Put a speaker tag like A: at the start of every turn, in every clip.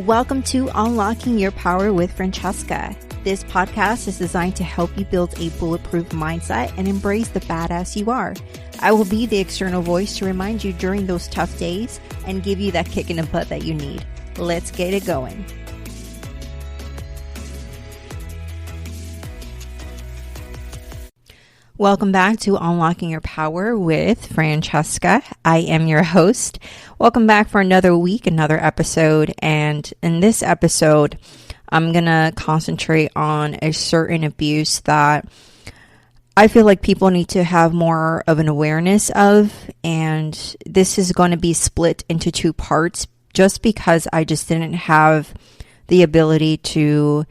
A: Welcome to Unlocking Your Power with Francesca. This podcast is designed to help you build a bulletproof mindset and embrace the badass you are. I will be the external voice to remind you during those tough days and give you that kick in the butt that you need. Let's get it going. Welcome back to Unlocking Your Power with Francesca. I am your host. Welcome back for another week, another episode. And in this episode, I'm going to concentrate on a certain abuse that I feel like people need to have more of an awareness of. And this is going to be split into two parts just because I just didn't have the ability to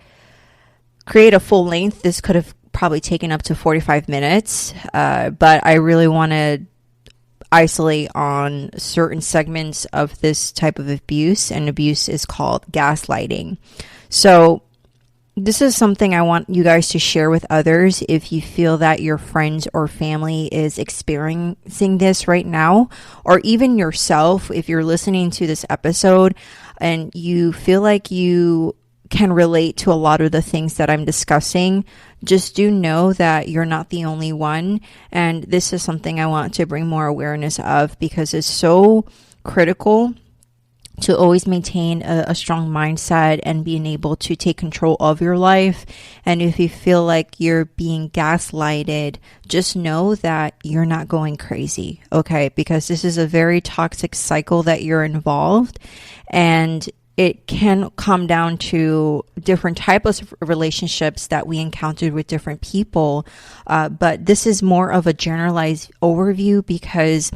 A: create a full length. This could have probably taken up to 45 minutes, but I really want to isolate on certain segments of this type of abuse, and abuse is called gaslighting. So this is something I want you guys to share with others if you feel that your friends or family is experiencing this right now, or even yourself if you're listening to this episode and you feel like you can relate to a lot of the things that I'm discussing. Just do know that you're not the only one, and this is something I want to bring more awareness of because it's so critical to always maintain a strong mindset and being able to take control of your life. And if you feel like you're being gaslighted, just know that you're not going crazy, okay? Because this is a very toxic cycle that you're involved, and it can come down to different types of relationships that we encountered with different people. But this is more of a generalized overview because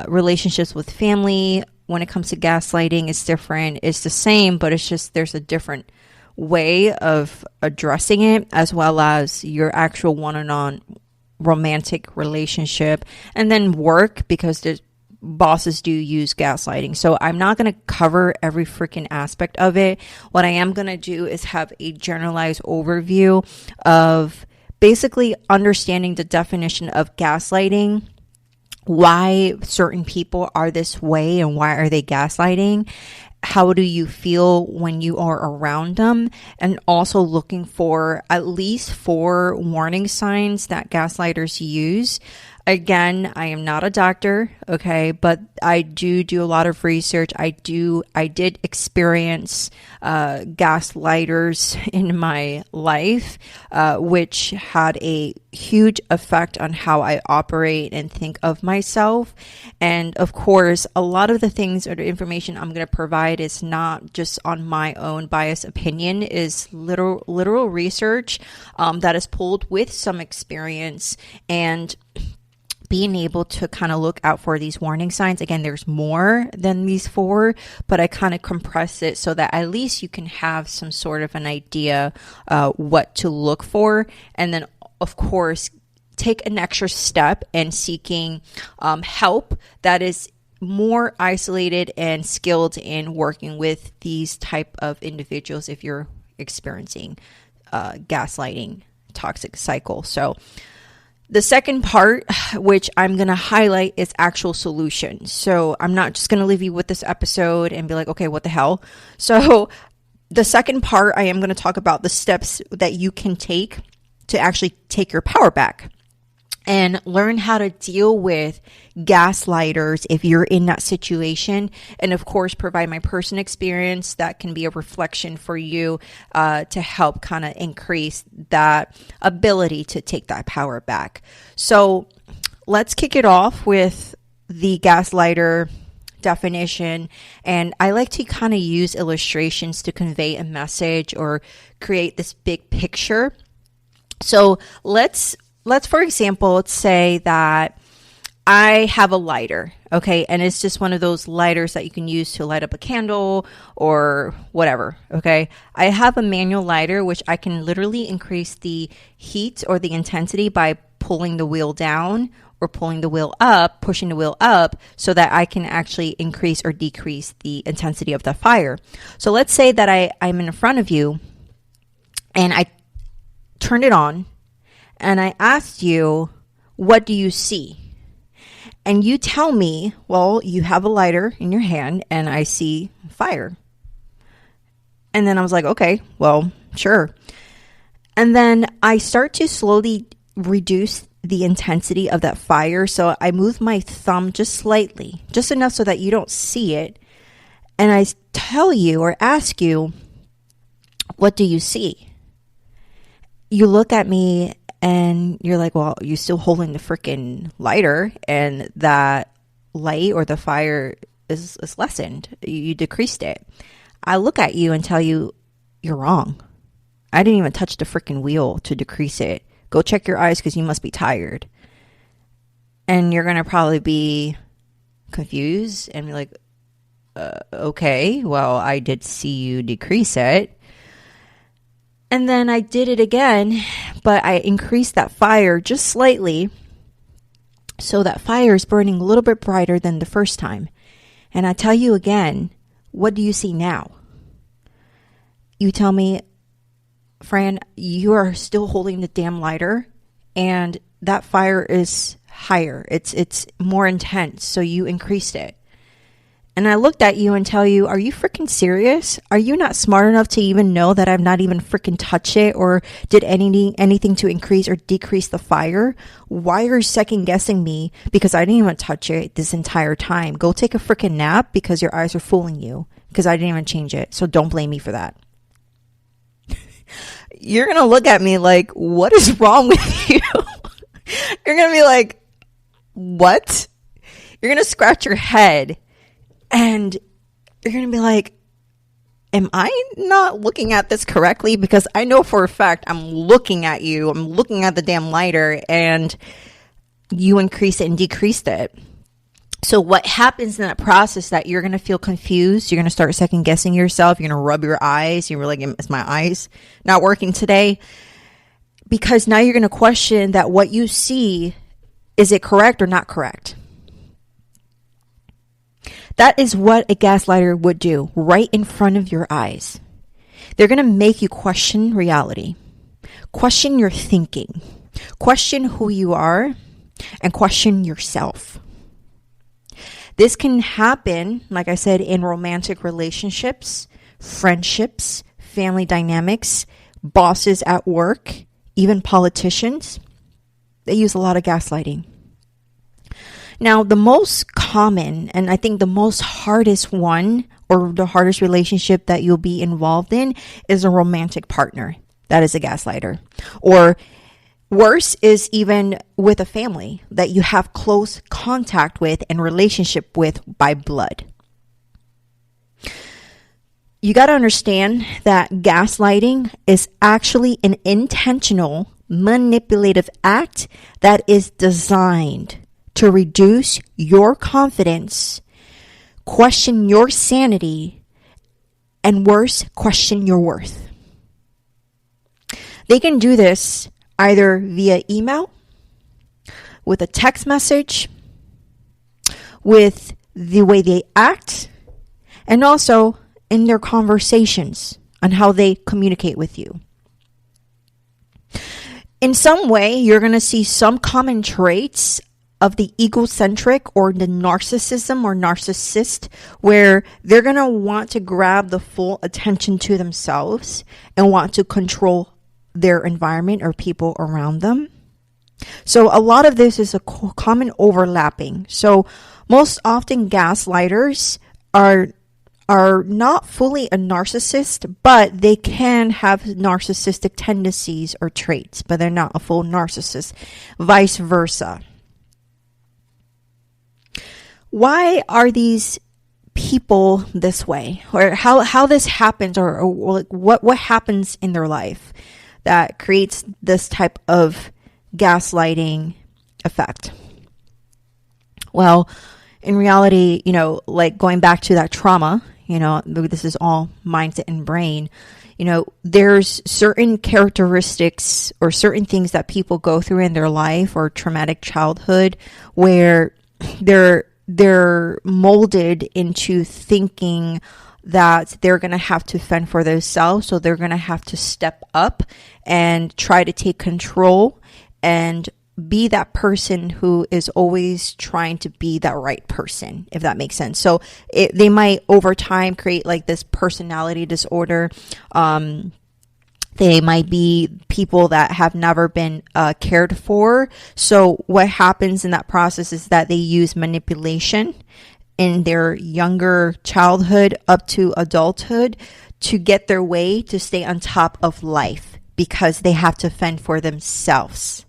A: relationships with family, when it comes to gaslighting, is different. It's the same, but it's just there's a different way of addressing it, as well as your actual one-on-one romantic relationship, and then work, because there's bosses do use gaslighting. So I'm not going to cover every freaking aspect of it. What I am going to do is have a generalized overview of basically understanding the definition of gaslighting, why certain people are this way and why are they gaslighting, how do you feel when you are around them, and also looking for at least 4 warning signs that gaslighters use. Again, I am not a doctor, okay, but I do a lot of research. I did experience gaslighters in my life, which had a huge effect on how I operate and think of myself. And of course, a lot of the things or the information I'm going to provide is not just on my own biased opinion, is literal research that is pulled with some experience and being able to kind of look out for these warning signs. Again, there's more than these 4, but I kind of compress it so that at least you can have some sort of an idea what to look for. And then, of course, take an extra step in seeking help that is more isolated and skilled in working with these type of individuals if you're experiencing gaslighting toxic cycle. So the second part, which I'm going to highlight, is actual solutions. So I'm not just going to leave you with this episode and be like, okay, what the hell? So the second part, I am going to talk about the steps that you can take to actually take your power back and learn how to deal with gaslighters if you're in that situation. And of course, provide my personal experience that can be a reflection for you to help kind of increase that ability to take that power back. So let's kick it off with the gaslighter definition. And I like to kind of use illustrations to convey a message or create this big picture. So let's for example, say that I have a lighter, okay? And it's just one of those lighters that you can use to light up a candle or whatever, okay? I have a manual lighter, which I can literally increase the heat or the intensity by pulling the wheel down or pulling the wheel up, pushing the wheel up, so that I can actually increase or decrease the intensity of the fire. So let's say that I'm in front of you and I turn it on, and I asked you, what do you see? And you tell me, well, you have a lighter in your hand and I see fire. And then I was like, okay, well, sure. And then I start to slowly reduce the intensity of that fire. So I move my thumb just slightly, just enough so that you don't see it. And I tell you or ask you, what do you see? You look at me and you're like, well, you're still holding the freaking lighter, and that light or the fire is lessened. You decreased it. I look at you and tell you, you're wrong. I didn't even touch the freaking wheel to decrease it. Go check your eyes because you must be tired. And you're going to probably be confused and be like, okay, well, I did see you decrease it. And then I did it again, but I increased that fire just slightly. So that fire is burning a little bit brighter than the first time. And I tell you again, what do you see now? You tell me, Fran, you are still holding the damn lighter and that fire is higher. It's more intense. So you increased it. And I looked at you and tell you, are you freaking serious? Are you not smart enough to even know that I've not even freaking touched it or did anything to increase or decrease the fire? Why are you second guessing me because I didn't even touch it this entire time? Go take a freaking nap because your eyes are fooling you because I didn't even change it. So don't blame me for that. You're going to look at me like, what is wrong with you? You're going to be like, what? You're going to scratch your head. And you're going to be like, am I not looking at this correctly? Because I know for a fact I'm looking at you. I'm looking at the damn lighter and you increased it and decreased it. So what happens in that process that you're going to feel confused. You're going to start second guessing yourself. You're going to rub your eyes. You're like, is my eyes not working today? Because now you're going to question that what you see, is it correct or not correct? That is what a gaslighter would do right in front of your eyes. They're going to make you question reality, question your thinking, question who you are, and question yourself. This can happen, like I said, in romantic relationships, friendships, family dynamics, bosses at work, even politicians. They use a lot of gaslighting. Now, the most common, and I think the most hardest one, or the hardest relationship that you'll be involved in, is a romantic partner that is a gaslighter. Or worse is even with a family that you have close contact with and relationship with by blood. You got to understand that gaslighting is actually an intentional, manipulative act that is designed to reduce your confidence, question your sanity, and worse, question your worth. They can do this either via email, with a text message, with the way they act, and also in their conversations on how they communicate with you. In some way, you're going to see some common traits of the egocentric or the narcissism or narcissist, where they're going to want to grab the full attention to themselves and want to control their environment or people around them. So a lot of this is a common overlapping. So most often gaslighters are not fully a narcissist, but they can have narcissistic tendencies or traits, but they're not a full narcissist, vice versa. Why are these people this way, or how this happens, or like what happens in their life that creates this type of gaslighting effect? Well, in reality, like going back to that trauma, this is all mindset and brain. There's certain characteristics or certain things that people go through in their life or traumatic childhood where they're molded into thinking that they're going to have to fend for themselves. So they're going to have to step up and try to take control and be that person who is always trying to be that right person, if that makes sense. So they might over time create like this personality disorder. They might be people that have never been cared for. So what happens in that process is that they use manipulation in their younger childhood up to adulthood to get their way, to stay on top of life, because they have to fend for themselves.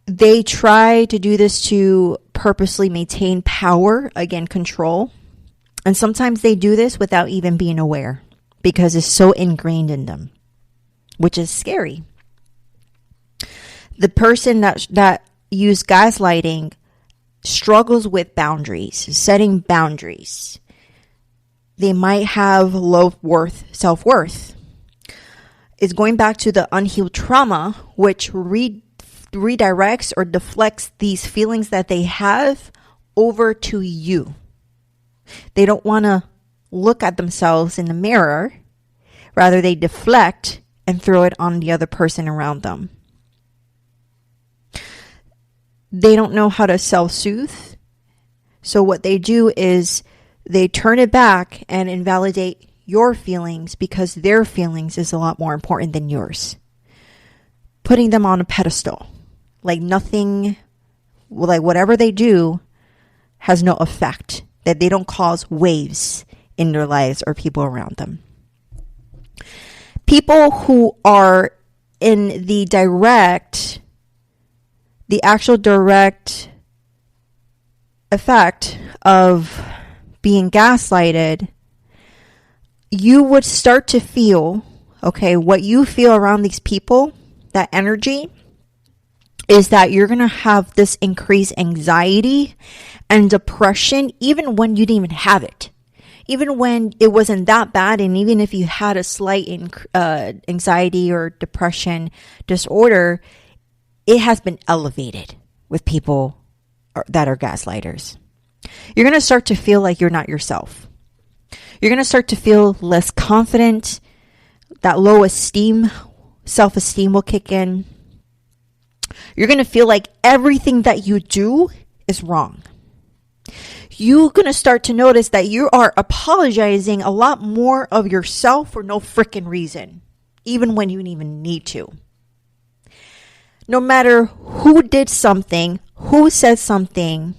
A: They try to do this to purposely maintain power, again, control. And sometimes they do this without even being aware, because it's so ingrained in them, which is scary. The person that used gaslighting struggles with boundaries, setting boundaries. They might have low self-worth. It's going back to the unhealed trauma, which redirects or deflects these feelings that they have over to you. They don't want to look at themselves in the mirror. Rather, they deflect and throw it on the other person around them. They don't know how to self-soothe. So what they do is they turn it back and invalidate your feelings, because their feelings is a lot more important than yours. Putting them on a pedestal. Like nothing, like whatever they do has no effect. That they don't cause waves in their lives or people around them. People who are in the actual direct effect of being gaslighted, you would start to feel, okay, what you feel around these people, that energy, is that you're going to have this increased anxiety and depression even when you didn't even have it. Even when it wasn't that bad, and even if you had a slight anxiety or depression disorder, it has been elevated with people that are gaslighters. You're going to start to feel like you're not yourself. You're going to start to feel less confident. That low esteem, self-esteem will kick in. You're going to feel like everything that you do is wrong. You're going to start to notice that you are apologizing a lot more of yourself for no freaking reason, even when you didn't even need to. No matter who did something, who said something,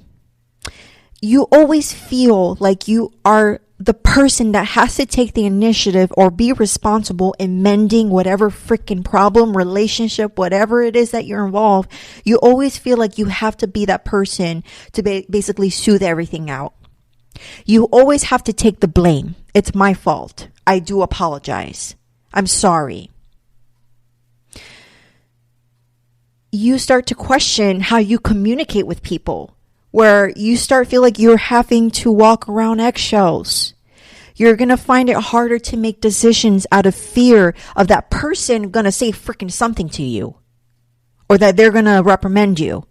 A: you always feel like you are the person that has to take the initiative or be responsible in mending whatever freaking problem, relationship, whatever it is that you're involved. You always feel like you have to be that person to basically soothe everything out. You always have to take the blame. It's my fault. I do apologize. I'm sorry. You start to question how you communicate with people, where you start feel like you're having to walk around eggshells. You're going to find it harder to make decisions out of fear of that person going to say freaking something to you, or that they're going to reprimand you,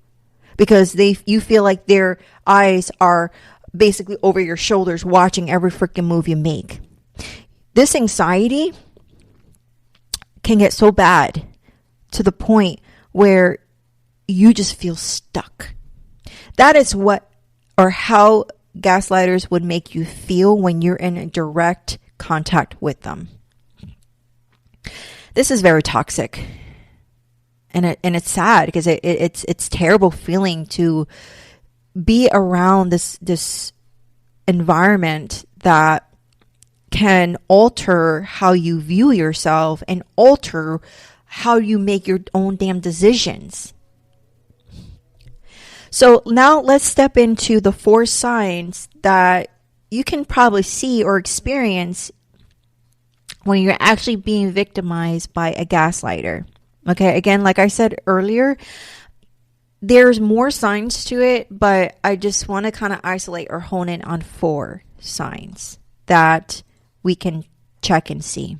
A: because you feel like their eyes are basically over your shoulders watching every freaking move you make. This anxiety can get so bad to the point where you just feel stuck. That is what or how gaslighters would make you feel when you're in a direct contact with them. This is very toxic. And it's sad, because it's terrible feeling to be around this environment that can alter how you view yourself and alter how you make your own damn decisions. So now let's step into the 4 signs that you can probably see or experience when you're actually being victimized by a gaslighter. Okay, again, like I said earlier, there's more signs to it, but I just want to kind of isolate or hone in on 4 signs that we can check and see.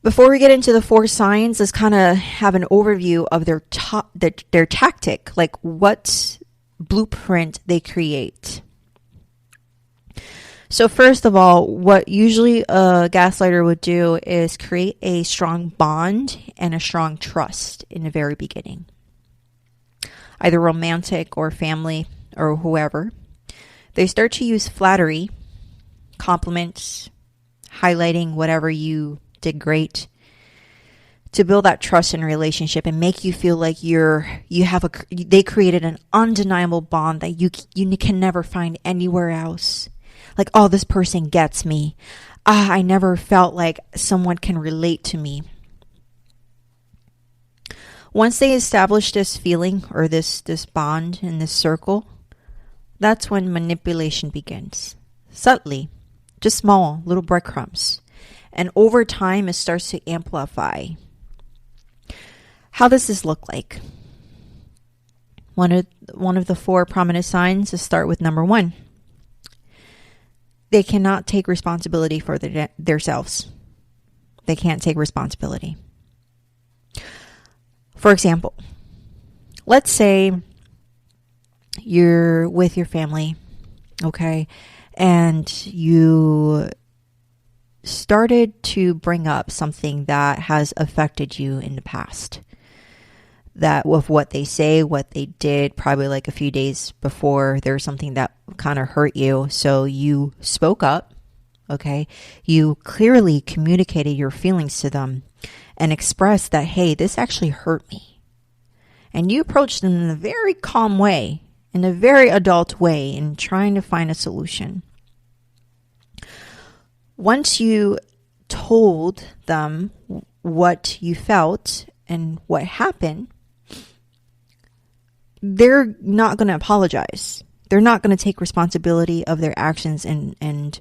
A: Before we get into the 4 signs, let's kind of have an overview of their tactic, like what blueprint they create. So first of all, what usually a gaslighter would do is create a strong bond and a strong trust in the very beginning. Either romantic or family or whoever. They start to use flattery, compliments, highlighting whatever you did great to build that trust in a relationship and make you feel like they created an undeniable bond that you can never find anywhere else. Like, oh, this person gets me. I never felt like someone can relate to me. Once they establish this feeling or this bond in this circle, that's when manipulation begins. Subtly, just small little breadcrumbs. And over time, it starts to amplify. How does this look like? One of the 4 prominent signs is start with number 1. They cannot take responsibility for themselves. They can't take responsibility. For example, let's say you're with your family, okay, and you started to bring up something that has affected you in the past. That with what they say, what they did, probably like a few days before, there was something that kind of hurt you. So you spoke up, okay? You clearly communicated your feelings to them and expressed that, hey, this actually hurt me. And you approached them in a very calm way, in a very adult way, in trying to find a solution. Once you told them what you felt and what happened, they're not going to apologize. They're not going to take responsibility of their actions and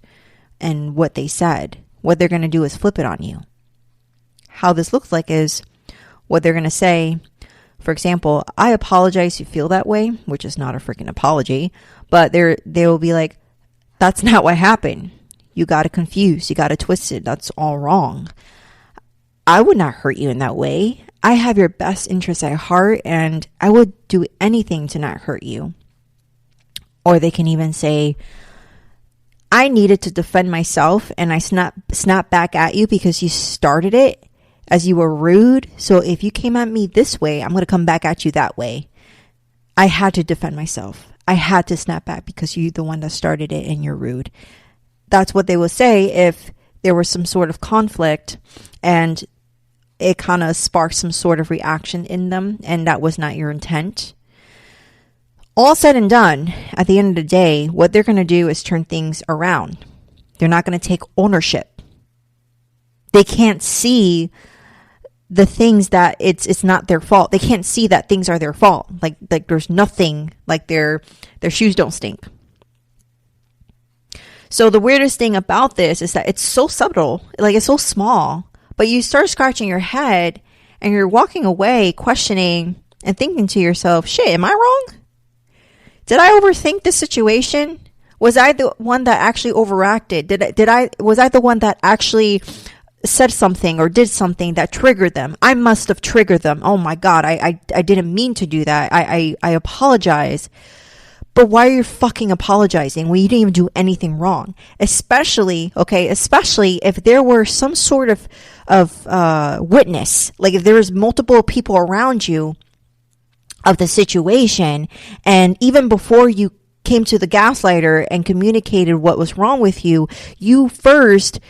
A: what they said. What they're going to do is flip it on you. How this looks like is what they're going to say. For example, I apologize you feel that way, which is not a freaking apology, but they will be like, that's not what happened. You got it confused. You got it twisted. That's all wrong. I would not hurt you in that way. I have your best interests at heart and I would do anything to not hurt you. Or they can even say, I needed to defend myself and I snapped back at you because you started it as you were rude. So if you came at me this way, I'm going to come back at you that way. I had to defend myself. I had to snap back because you're the one that started it and you're rude. That's what they will say if there was some sort of conflict and it kind of sparked some sort of reaction in them and that was not your intent. All said and done, at the end of the day, what they're going to do is turn things around. They're not going to take ownership. They can't see the things that it's not their fault. They can't see that things are their fault. Like there's nothing, like their shoes don't stink. So the weirdest thing about this is that it's so subtle, like it's so small, but you start scratching your head and you're walking away questioning and thinking to yourself, shit, am I wrong? Did I overthink the situation? Was I the one that actually overacted? Was I the one that actually said something or did something that triggered them? I must have triggered them. Oh my God, I didn't mean to do that. I apologize. But why are you fucking apologizing when you didn't even do anything wrong? Especially if there were some sort of witness, like if there was multiple people around you of the situation, and even before you came to the gaslighter and communicated what was wrong with you, you first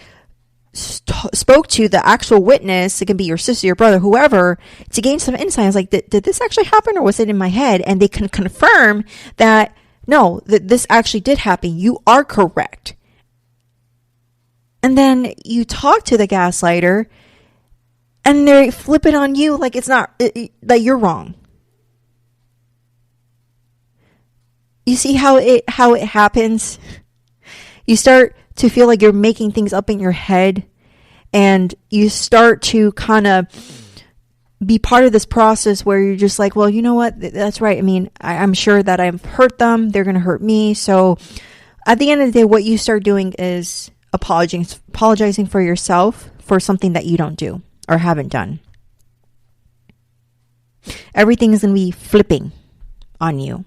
A: spoke to the actual witness. It can be your sister, your brother, whoever, to gain some insights. Like, did this actually happen or was it in my head? And they can confirm that no, that this actually did happen. You are correct. And then you talk to the gaslighter and they flip it on you like it's not, that you're wrong. You see how it happens? You start to feel like you're making things up in your head and you start to kind of be part of this process where you're just like, well, you know what? That's right. I mean, I'm sure that I've hurt them. They're going to hurt me. So at the end of the day, what you start doing is apologizing for yourself for something that you don't do or haven't done. Everything is going to be flipping on you.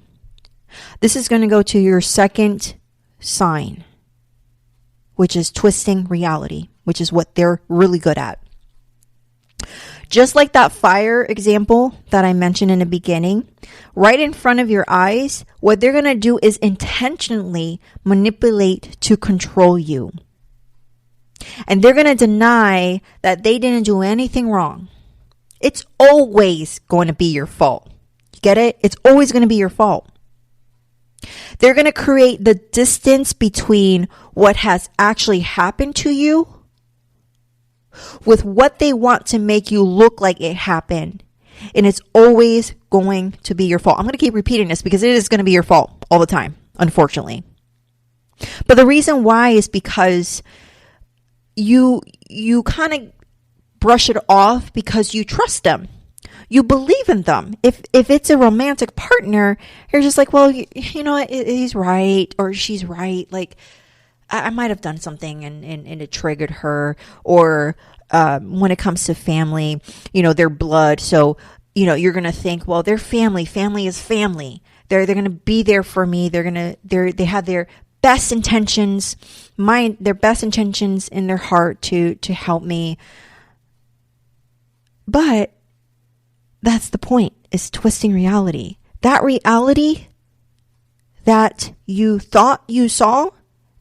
A: This is going to go to your second sign. which is twisting reality, which is what they're really good at. Just like that fire example that I mentioned in the beginning, right in front of your eyes, what they're going to do is intentionally manipulate to control you. And they're going to deny that they didn't do anything wrong. It's always going to be your fault. You get it? It's always going to be your fault. They're going to create the distance between what has actually happened to you with what they want to make you look like it happened. And it's always going to be your fault. I'm going to keep repeating this because it is going to be your fault all the time, unfortunately. But the reason why is because you kind of brush it off because you trust them. You believe in them. If it's a romantic partner, you're just like, well, you know what, he's right or she's right. Like, I might have done something and it triggered her. Or when it comes to family, you know, their blood. So, you know, you're going to think, well, they're family. Family is family. They're going to be there for me. They have their best intentions, their best intentions in their heart to help me. But that's the point, is twisting reality. That reality that you thought you saw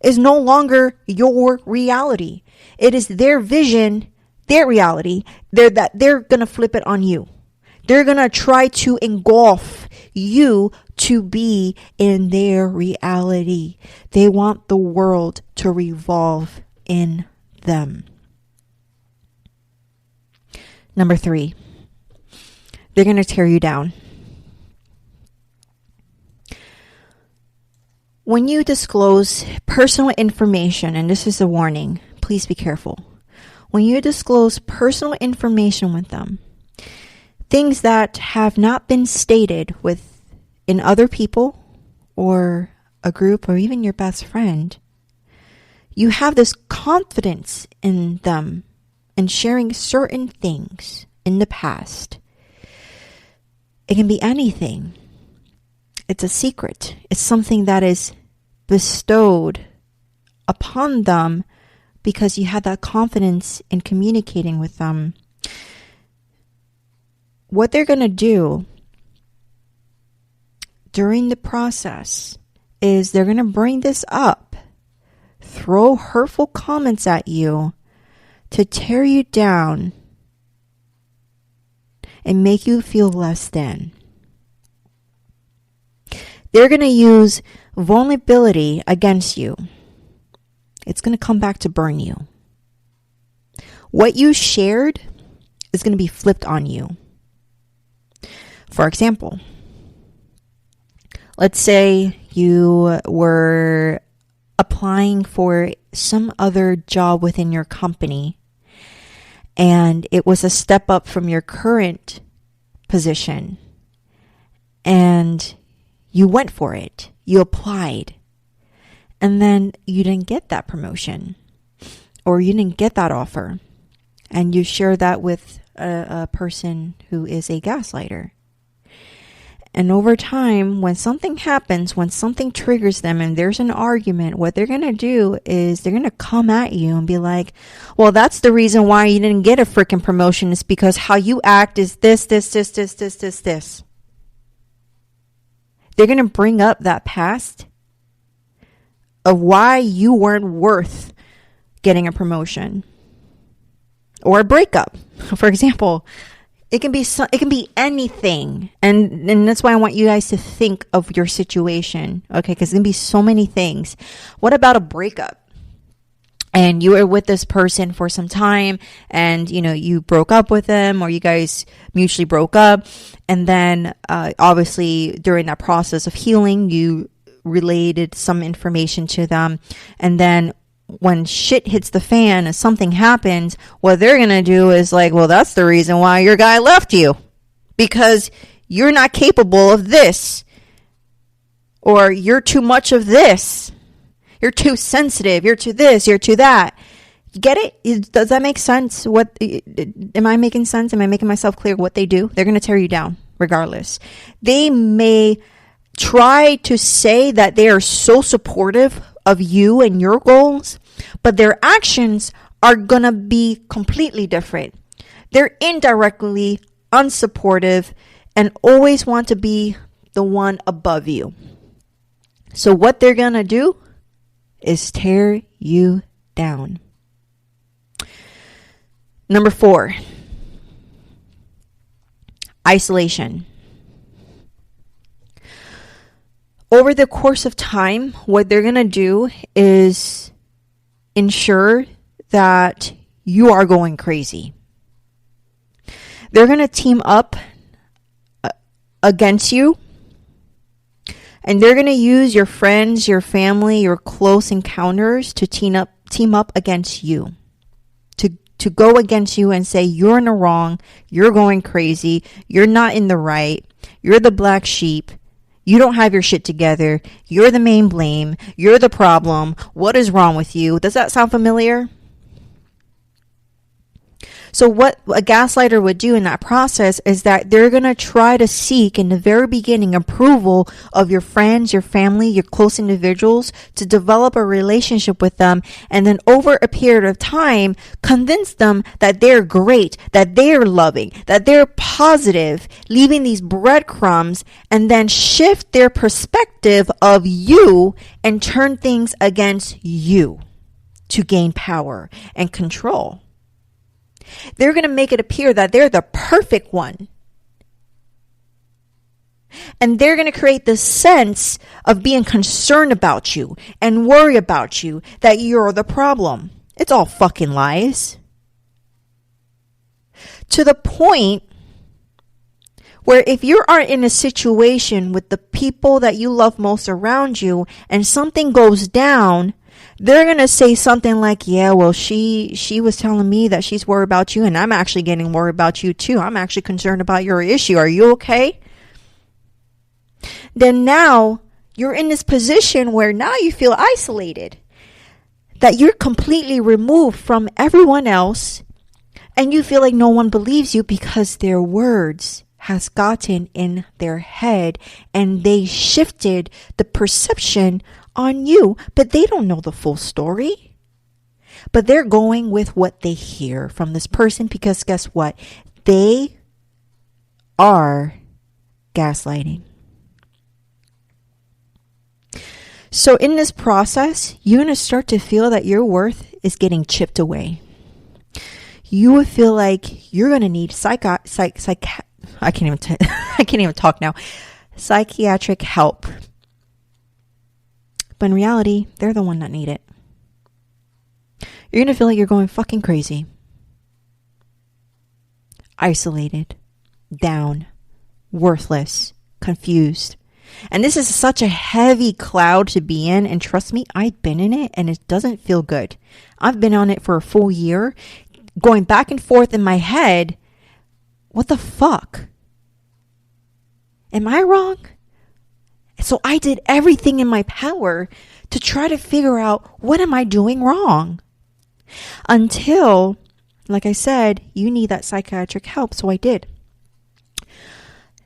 A: is no longer your reality. It is their vision, their reality. They're going to flip it on you. They're going to try to engulf you to be in their reality. They want the world to revolve in them. Number 3, they're going to tear you down. When you disclose personal information, and this is a warning, please be careful. When you disclose personal information with them, things that have not been stated in other people or a group or even your best friend, you have this confidence in them and sharing certain things in the past. It can be anything. It's a secret. It's something that is bestowed upon them because you had that confidence in communicating with them. What they're going to do during the process is they're going to bring this up, throw hurtful comments at you to tear you down and make you feel less than. They're going to use vulnerability against you. It's going to come back to burn you. What you shared is going to be flipped on you. For example, let's say you were applying for some other job within your company and it was a step up from your current position and you went for it. You applied and then you didn't get that promotion or you didn't get that offer, and you share that with a person who is a gaslighter. And over time, when something happens, when something triggers them and there's an argument, what they're going to do is they're going to come at you and be like, well, that's the reason why you didn't get a freaking promotion, is because how you act is this. They're going to bring up that past of why you weren't worth getting a promotion or a breakup. For example, it can be anything. And that's why I want you guys to think of your situation. Okay, because it can be so many things. What about a breakup? And you were with this person for some time and, you know, you broke up with them or you guys mutually broke up. And then obviously during that process of healing, you related some information to them. And then when shit hits the fan and something happens, what they're going to do is like, well, that's the reason why your guy left you, because you're not capable of this, or you're too much of this. You're too sensitive. You're too this. You're too that. You get it? Does that make sense? Am I making sense? Am I making myself clear what they do? They're going to tear you down regardless. They may try to say that they are so supportive of you and your goals, but their actions are gonna be completely different. They're indirectly unsupportive and always want to be the one above you. So what they're gonna do is tear you down. Number 4, isolation. Over the course of time, what they're going to do is ensure that you are going crazy. They're going to team up against you, and they're going to use your friends, your family, your close encounters to team up against you. To go against you and say you're in the wrong, you're going crazy, you're not in the right, you're the black sheep, you don't have your shit together, you're the main blame, you're the problem, what is wrong with you? Does that sound familiar? So what a gaslighter would do in that process is that they're going to try to seek in the very beginning approval of your friends, your family, your close individuals to develop a relationship with them, and then over a period of time convince them that they're great, that they're loving, that they're positive, leaving these breadcrumbs, and then shift their perspective of you and turn things against you to gain power and control. They're going to make it appear that they're the perfect one. And they're going to create this sense of being concerned about you and worry about you, that you're the problem. It's all fucking lies. To the point where if you are in a situation with the people that you love most around you and something goes down, they're going to say something like, yeah, well, she was telling me that she's worried about you, and I'm actually getting worried about you too. I'm actually concerned about your issue. Are you okay? Then now you're in this position where now you feel isolated, that you're completely removed from everyone else, and you feel like no one believes you because their words has gotten in their head and they shifted the perception on you, but they don't know the full story. But they're going with what they hear from this person because guess what? They are gaslighting. So in this process, you're going to start to feel that your worth is getting chipped away. You will feel like you're going to need I can't even talk now. Psychiatric help. But in reality, they're the one that need it. You're going to feel like you're going fucking crazy. Isolated. Down. Worthless. Confused. And this is such a heavy cloud to be in. And trust me, I've been in it and it doesn't feel good. I've been on it for a full year. Going back and forth in my head. What the fuck? Am I wrong? So I did everything in my power to try to figure out what am I doing wrong? Until, like I said, you need that psychiatric help. So I did.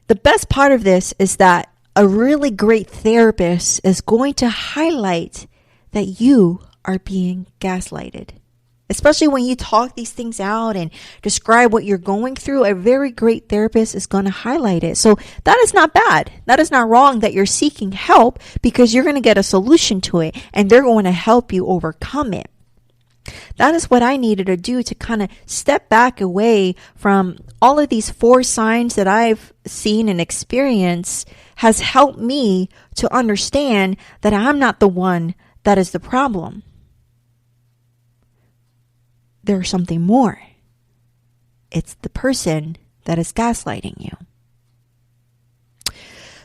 A: The best part of this is that a really great therapist is going to highlight that you are being gaslighted. Especially when you talk these things out and describe what you're going through, a very great therapist is going to highlight it. So that is not bad. That is not wrong that you're seeking help because you're going to get a solution to it and they're going to help you overcome it. That is what I needed to do to kind of step back away from all of these 4 signs that I've seen and experienced has helped me to understand that I'm not the one that is the problem. There's something more. It's the person that is gaslighting you.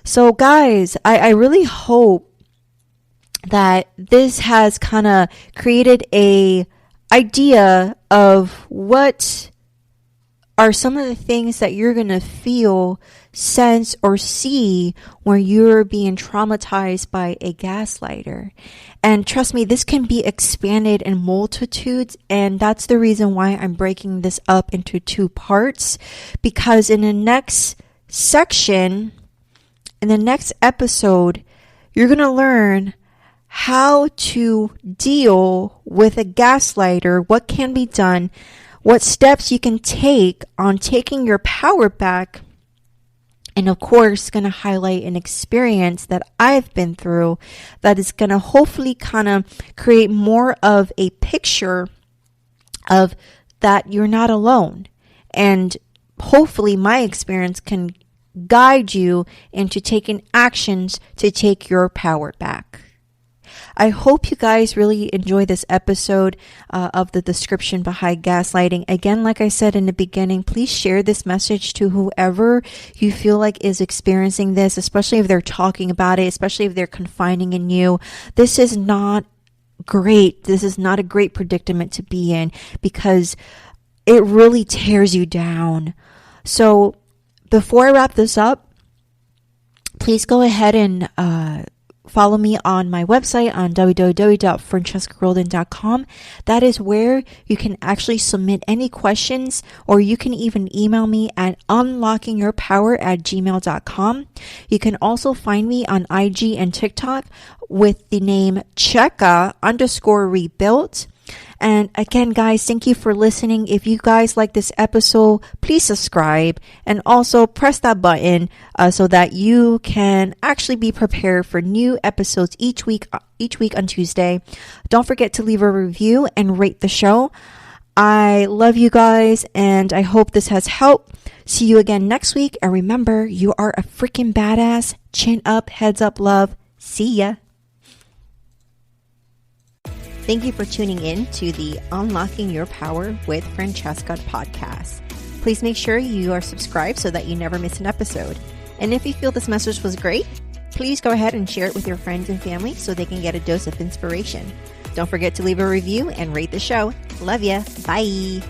A: So guys, I really hope that this has kind of created a idea of what are some of the things that you're going to feel, sense, or see when you're being traumatized by a gaslighter. And trust me, this can be expanded in multitudes. And that's the reason why I'm breaking this up into 2 parts. Because in the next section, in the next episode, you're going to learn how to deal with a gaslighter, what can be done, what steps you can take on taking your power back. And of course, going to highlight an experience that I've been through that is going to hopefully kind of create more of a picture of that you're not alone. And hopefully my experience can guide you into taking actions to take your power back. I hope you guys really enjoy this episode of the description behind gaslighting. Again, like I said in the beginning, please share this message to whoever you feel like is experiencing this, especially if they're talking about it, especially if they're confiding in you. This is not great. This is not a great predicament to be in because it really tears you down. So before I wrap this up, please go ahead and follow me on my website on www.francescaroldan.com. That is where you can actually submit any questions, or you can even email me at unlockingyourpower@gmail.com. You can also find me on IG and TikTok with the name Cheka_rebuilt. And again, guys, thank you for listening. If you guys like this episode, please subscribe and also press that button so that you can actually be prepared for new episodes each week on Tuesday. Don't forget to leave a review and rate the show. I love you guys, and I hope this has helped. See you again next week. And remember, you are a freaking badass. Chin up, heads up, love. See ya. Thank you for tuning in to the Unlocking Your Power with Francesca podcast. Please make sure you are subscribed so that you never miss an episode. And if you feel this message was great, please go ahead and share it with your friends and family so they can get a dose of inspiration. Don't forget to leave a review and rate the show. Love ya. Bye.